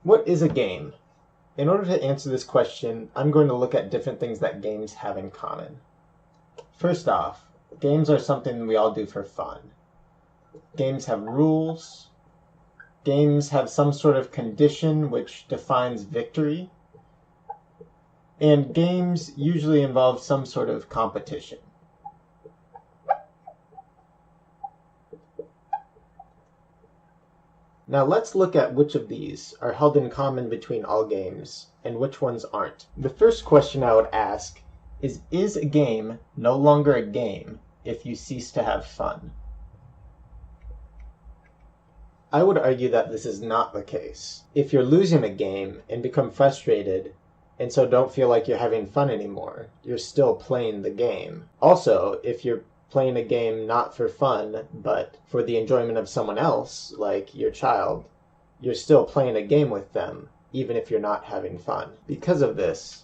What is a game? In order to answer this question, I'm going to look at different things that games have in common. First off, games are something we all do for fun. Games have rules. Games have some sort of condition which defines victory. And games usually involve some sort of competition. Now let's look at which of these are held in common between all games and which ones aren't. The first question I would ask is a game no longer a game if you cease to have fun? I would argue that this is not the case. If you're losing a game and become frustrated and so don't feel like you're having fun anymore, you're still playing the game. Also, if you're playing a game not for fun, but for the enjoyment of someone else, like your child, you're still playing a game with them, even if you're not having fun. Because of this,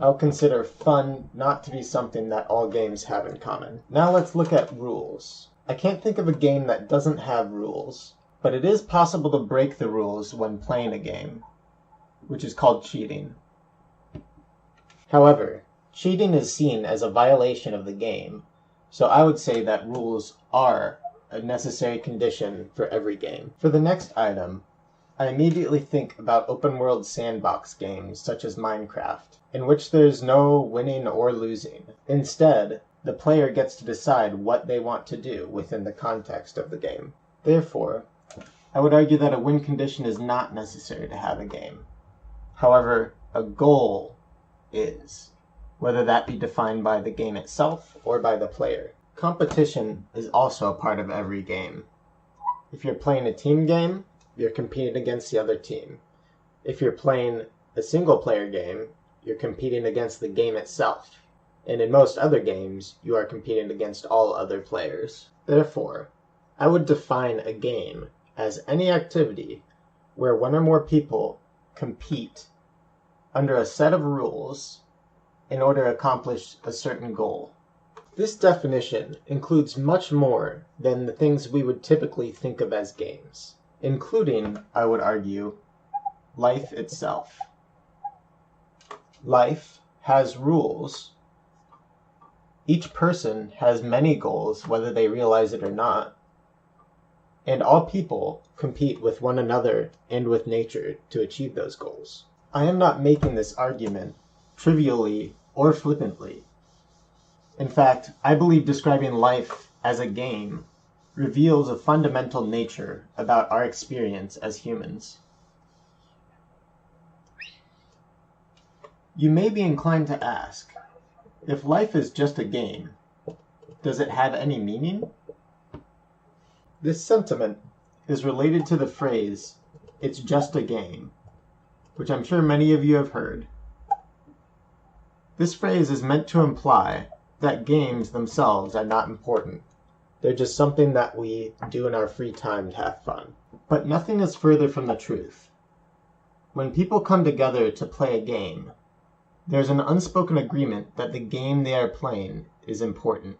I'll consider fun not to be something that all games have in common. Now let's look at rules. I can't think of a game that doesn't have rules, but it is possible to break the rules when playing a game, which is called cheating. However, cheating is seen as a violation of the game, so I would say that rules are a necessary condition for every game. For the next item, I immediately think about open-world sandbox games such as Minecraft, in which there's no winning or losing. Instead, the player gets to decide what they want to do within the context of the game. Therefore, I would argue that a win condition is not necessary to have a game. However, a goal is, whether that be defined by the game itself or by the player. Competition is also a part of every game. If you're playing a team game, you're competing against the other team. If you're playing a single-player game, you're competing against the game itself. And in most other games, you are competing against all other players. Therefore, I would define a game as any activity where one or more people compete under a set of rules in order to accomplish a certain goal. This definition includes much more than the things we would typically think of as games, including, I would argue, life itself. Life has rules. Each person has many goals, whether they realize it or not, and all people compete with one another and with nature to achieve those goals. I am not making this argument trivially or flippantly. In fact, I believe describing life as a game reveals a fundamental nature about our experience as humans. You may be inclined to ask, if life is just a game, does it have any meaning? This sentiment is related to the phrase, "It's just a game," which I'm sure many of you have heard. This phrase is meant to imply that games themselves are not important. They're just something that we do in our free time to have fun. But nothing is further from the truth. When people come together to play a game, there's an unspoken agreement that the game they are playing is important.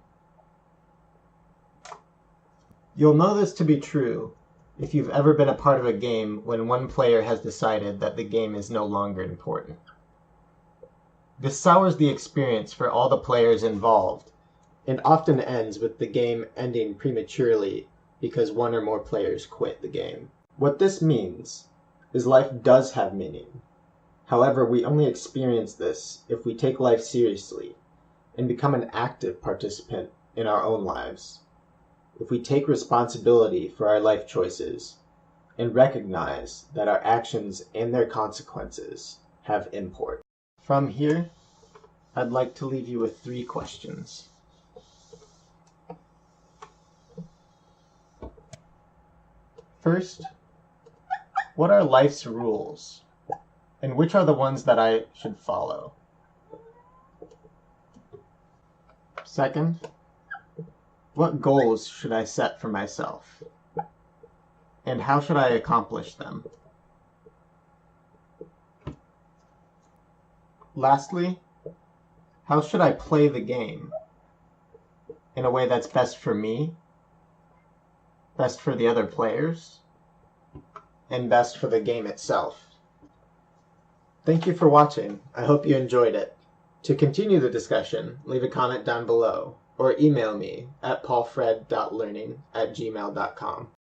You'll know this to be true if you've ever been a part of a game when one player has decided that the game is no longer important. This sours the experience for all the players involved, and often ends with the game ending prematurely because one or more players quit the game. What this means is life does have meaning. However, we only experience this if we take life seriously and become an active participant in our own lives. If we take responsibility for our life choices and recognize that our actions and their consequences have import. From here, I'd like to leave you with 3 questions. First, what are life's rules, and which are the ones that I should follow? Second, what goals should I set for myself, and how should I accomplish them? Lastly, how should I play the game in a way that's best for me, best for the other players, and best for the game itself? Thank you for watching. I hope you enjoyed it. To continue the discussion, leave a comment down below or email me at paulfred.learning@gmail.com.